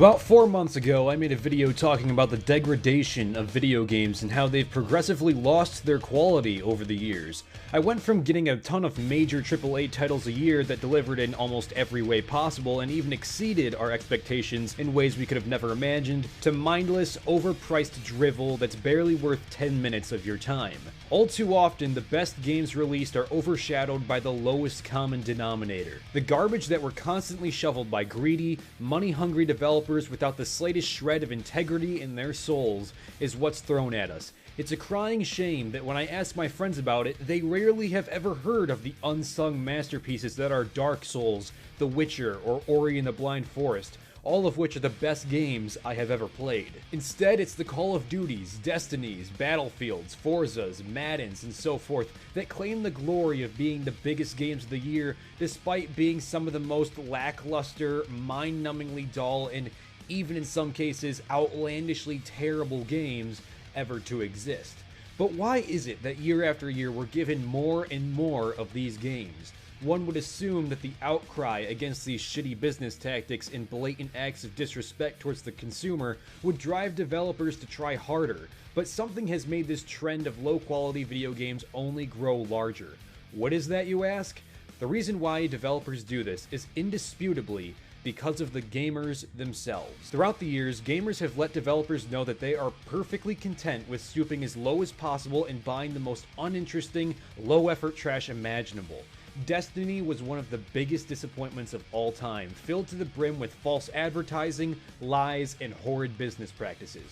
About 4 months ago, I made a video talking about the degradation of video games and how they've progressively lost their quality over the years. I went from getting a ton of major AAA titles a year that delivered in almost every way possible and even exceeded our expectations in ways we could have never imagined, to mindless, overpriced drivel that's barely worth 10 minutes of your time. All too often, the best games released are overshadowed by the lowest common denominator. The garbage that were constantly shoveled by greedy, money-hungry developers without the slightest shred of integrity in their souls is what's thrown at us. It's a crying shame that when I ask my friends about it, they rarely have ever heard of the unsung masterpieces that are Dark Souls, The Witcher, or Ori and the Blind Forest, all of which are the best games I have ever played. Instead, it's the Call of Duties, Destinies, Battlefields, Forzas, Maddens, and so forth that claim the glory of being the biggest games of the year, despite being some of the most lackluster, mind-numbingly dull, and even in some cases outlandishly terrible games ever to exist. But why is it that year after year we're given more and more of these games? One would assume that the outcry against these shitty business tactics and blatant acts of disrespect towards the consumer would drive developers to try harder, but something has made this trend of low-quality video games only grow larger. What is that, you ask? The reason why developers do this is indisputably because of the gamers themselves. Throughout the years, gamers have let developers know that they are perfectly content with stooping as low as possible and buying the most uninteresting, low-effort trash imaginable. Destiny was one of the biggest disappointments of all time, filled to the brim with false advertising, lies, and horrid business practices.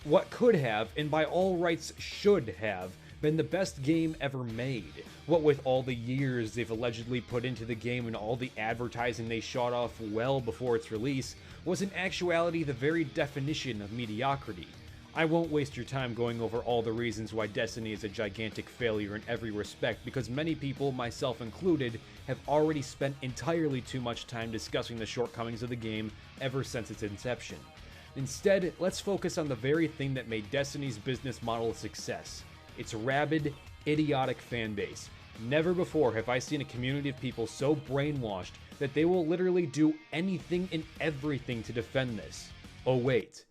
What could have, and by all rights should have, been the best game ever made. What with all the years they've allegedly put into the game and all the advertising they shot off well before its release, was in actuality the very definition of mediocrity. I won't waste your time going over all the reasons why Destiny is a gigantic failure in every respect, because many people, myself included, have already spent entirely too much time discussing the shortcomings of the game ever since its inception. Instead, let's focus on the very thing that made Destiny's business model a success: its rabid, idiotic fanbase. Never before have I seen a community of people so brainwashed that they will literally do anything and everything to defend this. Oh wait.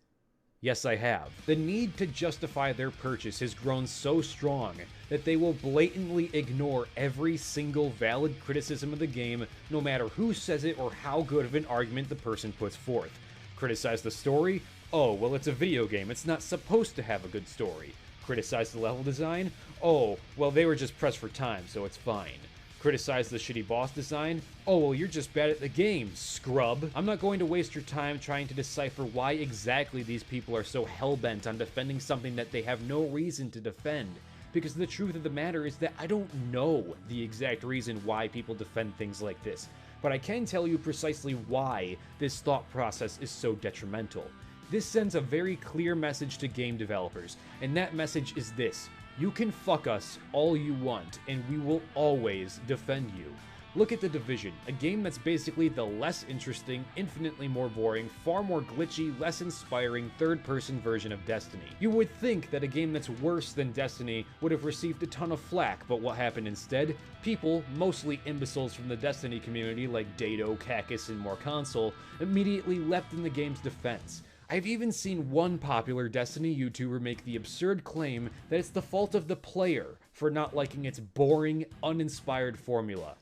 Yes, I have. The need to justify their purchase has grown so strong that they will blatantly ignore every single valid criticism of the game, no matter who says it or how good of an argument the person puts forth. Criticize the story? Oh, well, it's a video game. It's not supposed to have a good story. Criticize the level design? Oh, well, they were just pressed for time, so it's fine. Criticize the shitty boss design? Oh, well, you're just bad at the game, scrub. I'm not going to waste your time trying to decipher why exactly these people are so hell-bent on defending something that they have no reason to defend, because the truth of the matter is that I don't know the exact reason why people defend things like this, but I can tell you precisely why this thought process is so detrimental. This sends a very clear message to game developers, and that message is this: you can fuck us all you want, and we will always defend you. Look at The Division, a game that's basically the less interesting, infinitely more boring, far more glitchy, less inspiring third-person version of Destiny. You would think that a game that's worse than Destiny would have received a ton of flack, but what happened instead? People, mostly imbeciles from the Destiny community like Dado, Cacus, and More Console, immediately leapt in the game's defense. I've even seen one popular Destiny YouTuber make the absurd claim that it's the fault of the player for not liking its boring, uninspired formula.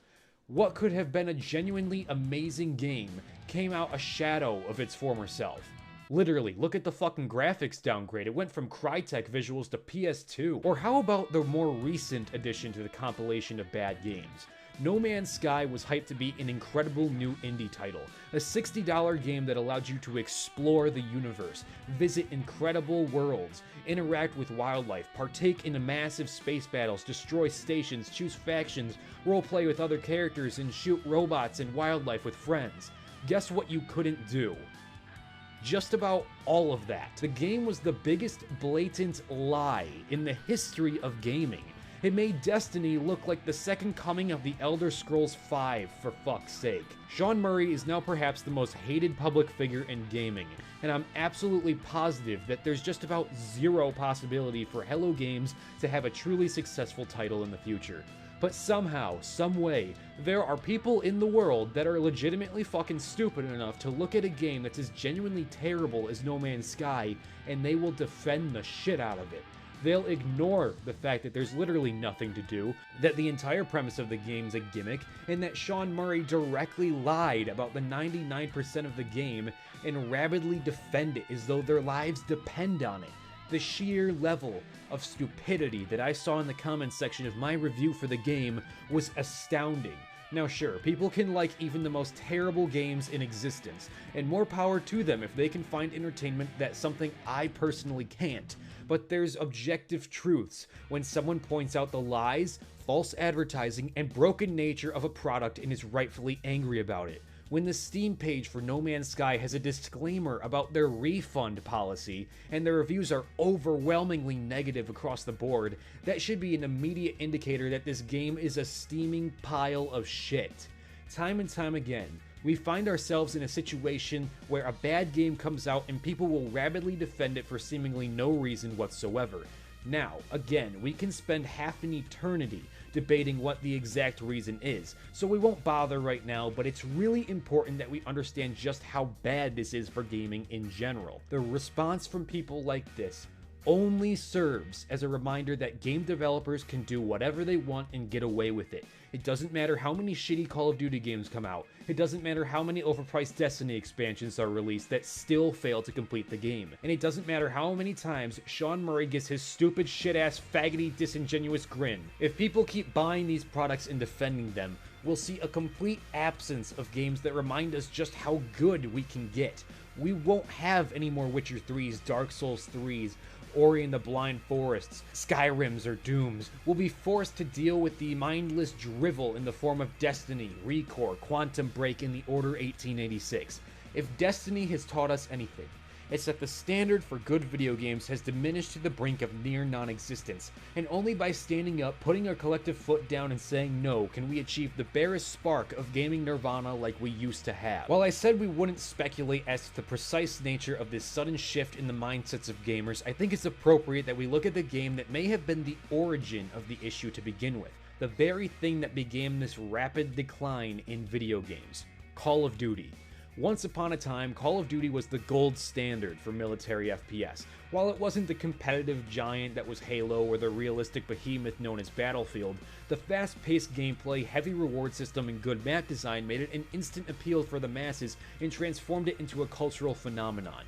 What could have been a genuinely amazing game came out a shadow of its former self. Literally, look at the fucking graphics downgrade. It went from Crytek visuals to PS2. Or how about the more recent addition to the compilation of bad games? No Man's Sky was hyped to be an incredible new indie title, a $60 game that allowed you to explore the universe, visit incredible worlds, interact with wildlife, partake in massive space battles, destroy stations, choose factions, roleplay with other characters, and shoot robots and wildlife with friends. Guess what you couldn't do? Just about all of that. The game was the biggest blatant lie in the history of gaming. It made Destiny look like the second coming of the Elder Scrolls V, for fuck's sake. Sean Murray is now perhaps the most hated public figure in gaming, and I'm absolutely positive that there's just about zero possibility for Hello Games to have a truly successful title in the future. But somehow, someway, there are people in the world that are legitimately fucking stupid enough to look at a game that's as genuinely terrible as No Man's Sky, and they will defend the shit out of it. They'll ignore the fact that there's literally nothing to do, that the entire premise of the game's a gimmick, and that Sean Murray directly lied about the 99% of the game, and rabidly defend it as though their lives depend on it. The sheer level of stupidity that I saw in the comments section of my review for the game was astounding. Now sure, people can like even the most terrible games in existence, and more power to them if they can find entertainment that's something I personally can't. But there's objective truths when someone points out the lies, false advertising, and broken nature of a product and is rightfully angry about it. When the Steam page for No Man's Sky has a disclaimer about their refund policy, and their reviews are overwhelmingly negative across the board, that should be an immediate indicator that this game is a steaming pile of shit. Time and time again, we find ourselves in a situation where a bad game comes out and people will rabidly defend it for seemingly no reason whatsoever. Now, again, we can spend half an eternity debating what the exact reason is, so we won't bother right now, but it's really important that we understand just how bad this is for gaming in general. The response from people like this only serves as a reminder that game developers can do whatever they want and get away with it. It doesn't matter how many shitty Call of Duty games come out. It doesn't matter how many overpriced Destiny expansions are released that still fail to complete the game. And it doesn't matter how many times Sean Murray gets his stupid shit-ass faggoty disingenuous grin. If people keep buying these products and defending them, we'll see a complete absence of games that remind us just how good we can get. We won't have any more Witcher 3s, Dark Souls 3s, Ori and the Blind Forests, Skyrims, or Dooms. We'll be forced to deal with the mindless drivel in the form of Destiny, Recore, Quantum Break, and the Order 1886. If Destiny has taught us anything, it's that the standard for good video games has diminished to the brink of near non-existence, and only by standing up, putting our collective foot down, and saying no can we achieve the barest spark of gaming nirvana like we used to have. While I said we wouldn't speculate as to the precise nature of this sudden shift in the mindsets of gamers, I think it's appropriate that we look at the game that may have been the origin of the issue to begin with, the very thing that began this rapid decline in video games: Call of Duty. Once upon a time, Call of Duty was the gold standard for military FPS. While it wasn't the competitive giant that was Halo or the realistic behemoth known as Battlefield, the fast-paced gameplay, heavy reward system, and good map design made it an instant appeal for the masses and transformed it into a cultural phenomenon.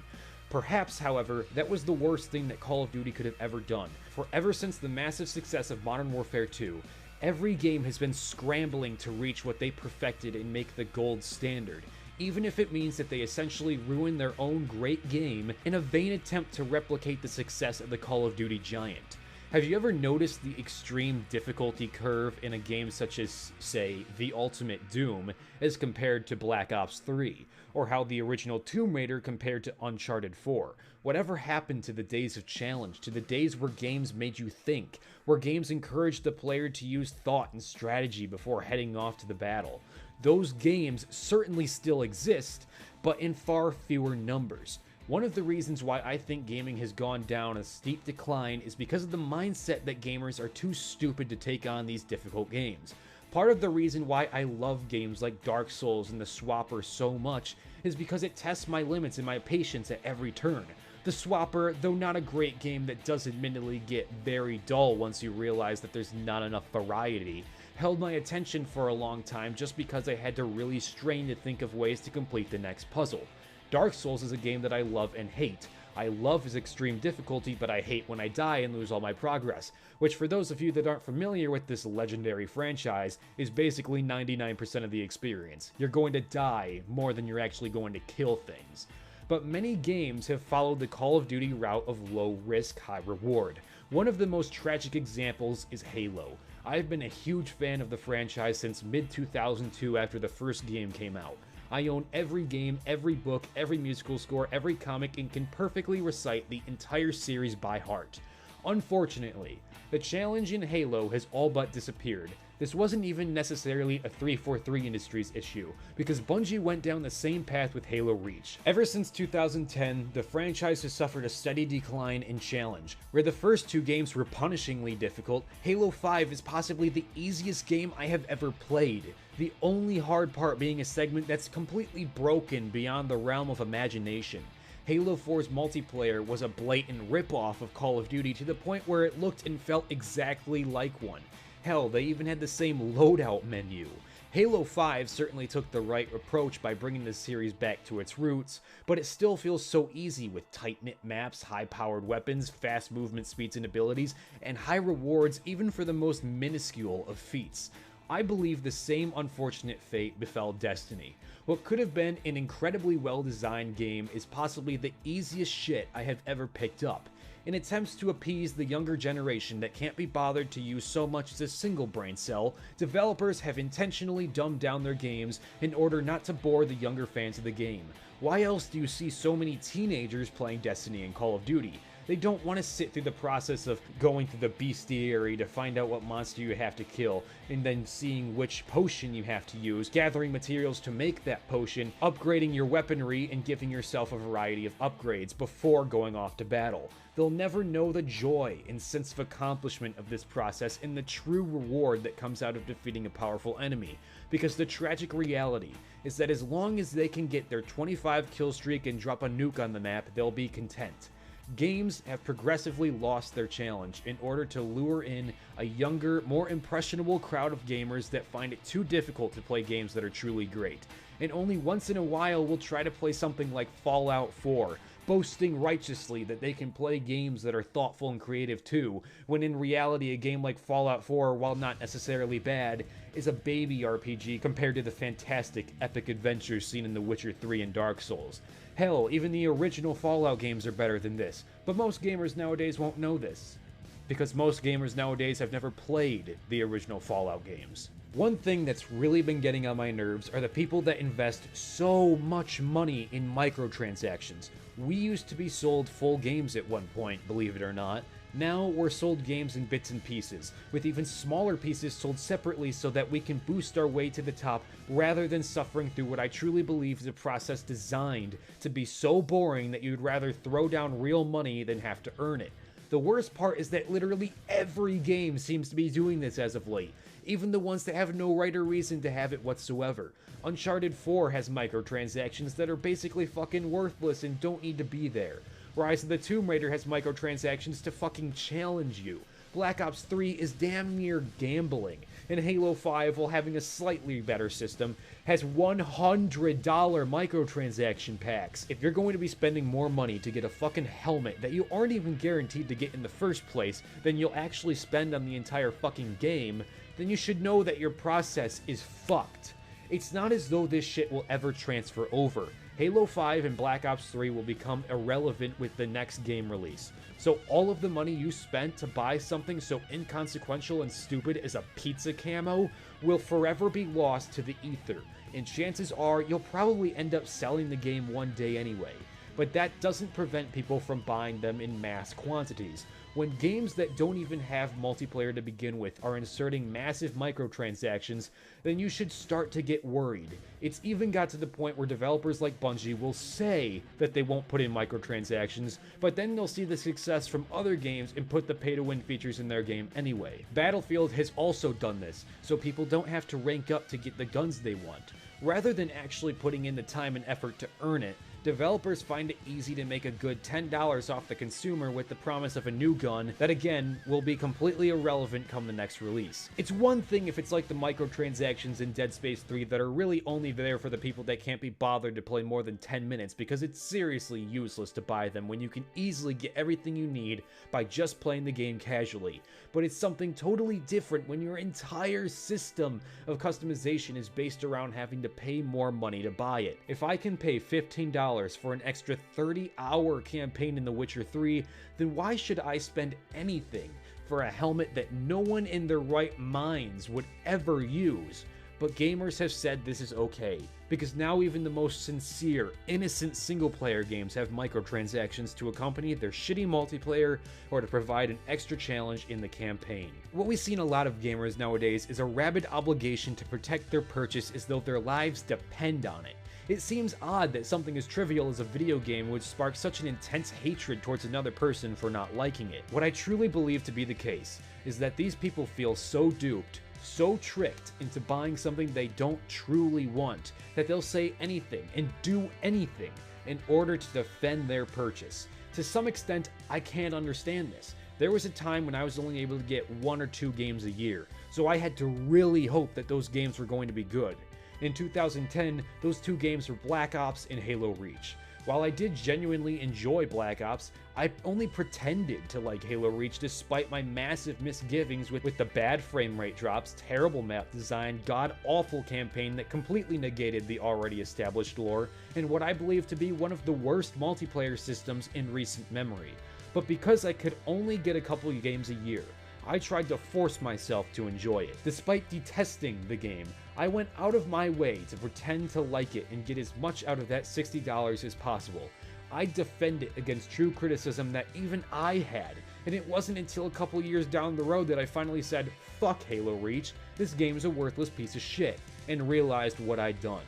Perhaps, however, that was the worst thing that Call of Duty could have ever done, for ever since the massive success of Modern Warfare 2, every game has been scrambling to reach what they perfected and make the gold standard, even if it means that they essentially ruin their own great game in a vain attempt to replicate the success of the Call of Duty giant. Have you ever noticed the extreme difficulty curve in a game such as, say, The Ultimate Doom as compared to Black Ops 3, or how the original Tomb Raider compared to Uncharted 4? Whatever happened to the days of challenge, to the days where games made you think, where games encouraged the player to use thought and strategy before heading off to the battle? Those games certainly still exist, but in far fewer numbers. One of the reasons why I think gaming has gone down a steep decline is because of the mindset that gamers are too stupid to take on these difficult games. Part of the reason why I love games like Dark Souls and the Swapper so much is because it tests my limits and my patience at every turn. The Swapper, though not a great game that does admittedly get very dull once you realize that there's not enough variety, held my attention for a long time just because I had to really strain to think of ways to complete the next puzzle. Dark Souls is a game that I love and hate. I love his extreme difficulty, but I hate when I die and lose all my progress, which for those of you that aren't familiar with this legendary franchise, is basically 99% of the experience. You're going to die more than you're actually going to kill things. But many games have followed the Call of Duty route of low risk, high reward. One of the most tragic examples is Halo. I've been a huge fan of the franchise since mid-2002 after the first game came out. I own every game, every book, every musical score, every comic, and can perfectly recite the entire series by heart. Unfortunately, the challenge in Halo has all but disappeared. This wasn't even necessarily a 343 Industries issue, because Bungie went down the same path with Halo Reach. Ever since 2010, the franchise has suffered a steady decline in challenge. Where the first two games were punishingly difficult, Halo 5 is possibly the easiest game I have ever played. The only hard part being a segment that's completely broken beyond the realm of imagination. Halo 4's multiplayer was a blatant ripoff of Call of Duty to the point where it looked and felt exactly like one. Hell, they even had the same loadout menu. Halo 5 certainly took the right approach by bringing the series back to its roots, but it still feels so easy with tight-knit maps, high-powered weapons, fast movement speeds and abilities, and high rewards even for the most minuscule of feats. I believe the same unfortunate fate befell Destiny. What could have been an incredibly well-designed game is possibly the easiest shit I have ever picked up. In attempts to appease the younger generation that can't be bothered to use so much as a single brain cell, developers have intentionally dumbed down their games in order not to bore the younger fans of the game. Why else do you see so many teenagers playing Destiny and Call of Duty? They don't want to sit through the process of going to the bestiary to find out what monster you have to kill, and then seeing which potion you have to use, gathering materials to make that potion, upgrading your weaponry, and giving yourself a variety of upgrades before going off to battle. They'll never know the joy and sense of accomplishment of this process and the true reward that comes out of defeating a powerful enemy, because the tragic reality is that as long as they can get their 25 kill streak and drop a nuke on the map, they'll be content. Games have progressively lost their challenge in order to lure in a younger, more impressionable crowd of gamers that find it too difficult to play games that are truly great, and only once in a while will try to play something like Fallout 4, boasting righteously that they can play games that are thoughtful and creative too, when in reality a game like Fallout 4, while not necessarily bad, is a baby RPG compared to the fantastic epic adventures seen in The Witcher 3 and Dark Souls. Hell, even the original Fallout games are better than this, but most gamers nowadays won't know this, because most gamers nowadays have never played the original Fallout games. One thing that's really been getting on my nerves are the people that invest so much money in microtransactions. We used to be sold full games at one point, believe it or not. Now we're sold games in bits and pieces, with even smaller pieces sold separately so that we can boost our way to the top rather than suffering through what I truly believe is a process designed to be so boring that you'd rather throw down real money than have to earn it. The worst part is that literally every game seems to be doing this as of late, even the ones that have no right or reason to have it whatsoever. Uncharted 4 has microtransactions that are basically fucking worthless and don't need to be there. Rise of the Tomb Raider has microtransactions to fucking challenge you. Black Ops 3 is damn near gambling, and Halo 5, while having a slightly better system, has $100 microtransaction packs. If you're going to be spending more money to get a fucking helmet that you aren't even guaranteed to get in the first place than you'll actually spend on the entire fucking game, then you should know that your process is fucked. It's not as though this shit will ever transfer over. Halo 5 and Black Ops 3 will become irrelevant with the next game release. So all of the money you spent to buy something so inconsequential and stupid as a pizza camo will forever be lost to the ether, and chances are you'll probably end up selling the game one day anyway. But that doesn't prevent people from buying them in mass quantities. When games that don't even have multiplayer to begin with are inserting massive microtransactions, then you should start to get worried. It's even got to the point where developers like Bungie will say that they won't put in microtransactions, but then they'll see the success from other games and put the pay-to-win features in their game anyway. Battlefield has also done this, so people don't have to rank up to get the guns they want. Rather than actually putting in the time and effort to earn it, developers find it easy to make a good $10 off the consumer with the promise of a new gun that, again, will be completely irrelevant come the next release. It's one thing if it's like the microtransactions in Dead Space 3 that are really only there for the people that can't be bothered to play more than 10 minutes because it's seriously useless to buy them when you can easily get everything you need by just playing the game casually. But it's something totally different when your entire system of customization is based around having to pay more money to buy it. If I can pay $15 for an extra 30-hour campaign in The Witcher 3, then why should I spend anything for a helmet that no one in their right minds would ever use? But gamers have said this is okay, because now even the most sincere, innocent single-player games have microtransactions to accompany their shitty multiplayer or to provide an extra challenge in the campaign. What we see in a lot of gamers nowadays is a rabid obligation to protect their purchase as though their lives depend on it. It seems odd that something as trivial as a video game would spark such an intense hatred towards another person for not liking it. What I truly believe to be the case is that these people feel so duped, so tricked into buying something they don't truly want, that they'll say anything and do anything in order to defend their purchase. To some extent, I can't understand this. There was a time when I was only able to get 1 or 2 games a year, so I had to really hope that those games were going to be good. In 2010, those 2 games were Black Ops and Halo Reach. While I did genuinely enjoy Black Ops, I only pretended to like Halo Reach despite my massive misgivings with the bad frame rate drops, terrible map design, god-awful campaign that completely negated the already established lore, and what I believe to be one of the worst multiplayer systems in recent memory. But because I could only get a couple of games a year, I tried to force myself to enjoy it. Despite detesting the game, I went out of my way to pretend to like it and get as much out of that $60 as possible. I defend it against true criticism that even I had, and it wasn't until a couple years down the road that I finally said, fuck Halo Reach, this game's a worthless piece of shit, and realized what I'd done.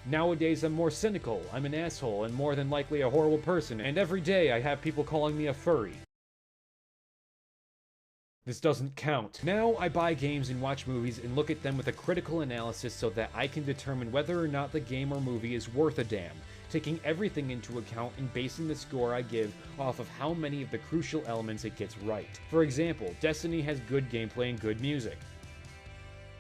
Nowadays I'm more cynical, I'm an asshole, and more than likely a horrible person, and every day I have people calling me a furry. This doesn't count. Now I buy games and watch movies and look at them with a critical analysis so that I can determine whether or not the game or movie is worth a damn, taking everything into account and basing the score I give off of how many of the crucial elements it gets right. For example, Destiny has good gameplay and good music.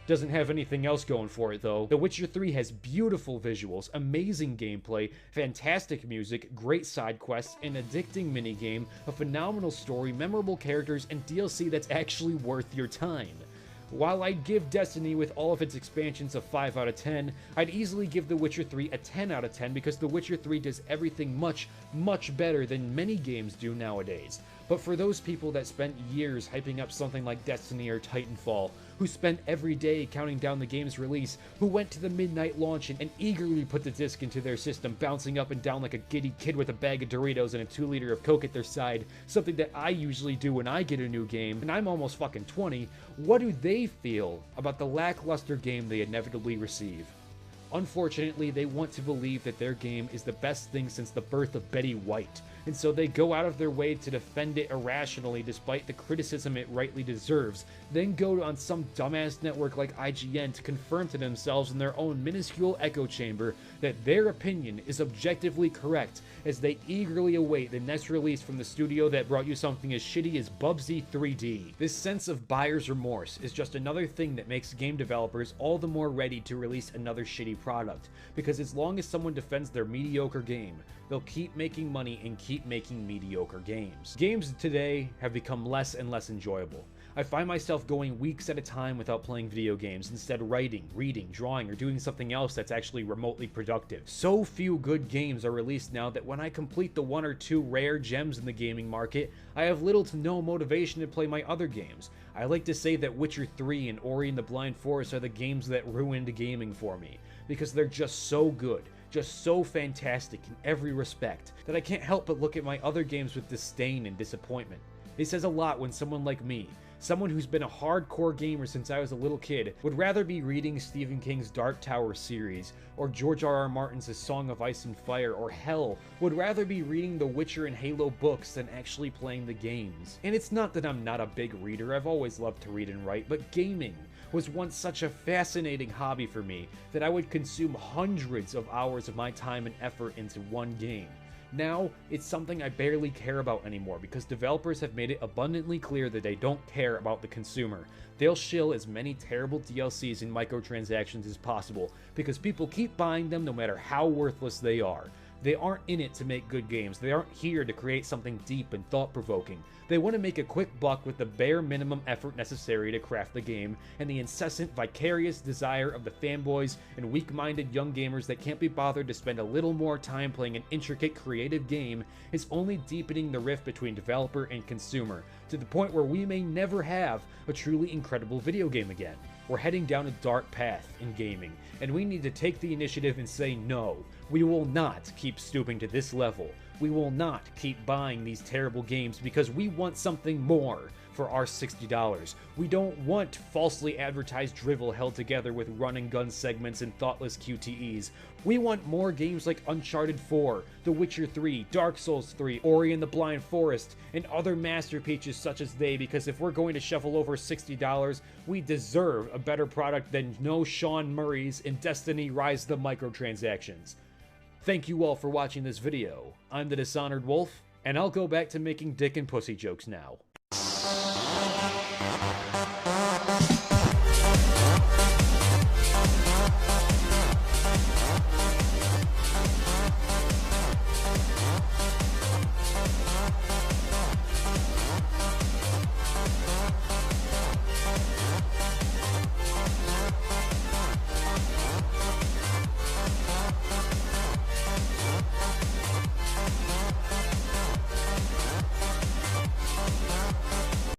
Doesn't have anything else going for it though. The Witcher 3 has beautiful visuals, amazing gameplay, fantastic music, great side quests, an addicting minigame, a phenomenal story, memorable characters, and DLC that's actually worth your time. While I'd give Destiny with all of its expansions a 5 out of 10, I'd easily give The Witcher 3 a 10 out of 10 because The Witcher 3 does everything much, much better than many games do nowadays. But for those people that spent years hyping up something like Destiny or Titanfall, who spent every day counting down the game's release, who went to the midnight launch and eagerly put the disc into their system, bouncing up and down like a giddy kid with a bag of Doritos and a 2-liter of Coke at their side, something that I usually do when I get a new game, and I'm almost fucking 20, what do they feel about the lackluster game they inevitably receive? Unfortunately, they want to believe that their game is the best thing since the birth of Betty White, and so they go out of their way to defend it irrationally despite the criticism it rightly deserves, then go on some dumbass network like IGN to confirm to themselves in their own minuscule echo chamber that their opinion is objectively correct as they eagerly await the next release from the studio that brought you something as shitty as Bubsy 3D. This sense of buyer's remorse is just another thing that makes game developers all the more ready to release another shitty product, because as long as someone defends their mediocre game, they'll keep making money and keep making mediocre games. Games today have become less and less enjoyable. I find myself going weeks at a time without playing video games, instead writing, reading, drawing, or doing something else that's actually remotely productive. So few good games are released now that when I complete the 1 or 2 rare gems in the gaming market, I have little to no motivation to play my other games. I like to say that Witcher 3 and Ori and the Blind Forest are the games that ruined gaming for me, because they're just so good, just so fantastic in every respect, that I can't help but look at my other games with disdain and disappointment. It says a lot when someone like me, someone who's been a hardcore gamer since I was a little kid, would rather be reading Stephen King's Dark Tower series, or George R.R. Martin's A Song of Ice and Fire, or hell, would rather be reading The Witcher and Halo books than actually playing the games. And it's not that I'm not a big reader, I've always loved to read and write, but gaming was once such a fascinating hobby for me that I would consume hundreds of hours of my time and effort into one game. Now, it's something I barely care about anymore because developers have made it abundantly clear that they don't care about the consumer. They'll shill as many terrible DLCs and microtransactions as possible because people keep buying them no matter how worthless they are. They aren't in it to make good games. They aren't here to create something deep and thought-provoking. They want to make a quick buck with the bare minimum effort necessary to craft the game, and the incessant, vicarious desire of the fanboys and weak-minded young gamers that can't be bothered to spend a little more time playing an intricate, creative game is only deepening the rift between developer and consumer, to the point where we may never have a truly incredible video game again. We're heading down a dark path in gaming, and we need to take the initiative and say no. We will not keep stooping to this level. We will not keep buying these terrible games because we want something more for our $60. We don't want falsely advertised drivel held together with run-and-gun segments and thoughtless QTEs. We want more games like Uncharted 4, The Witcher 3, Dark Souls 3, Ori and the Blind Forest, and other masterpieces such as they, because if we're going to shuffle over $60, we deserve a better product than no Sean Murray's and Destiny Rise the microtransactions. Thank you all for watching this video. I'm the Dishonored Wolf, and I'll go back to making dick and pussy jokes now.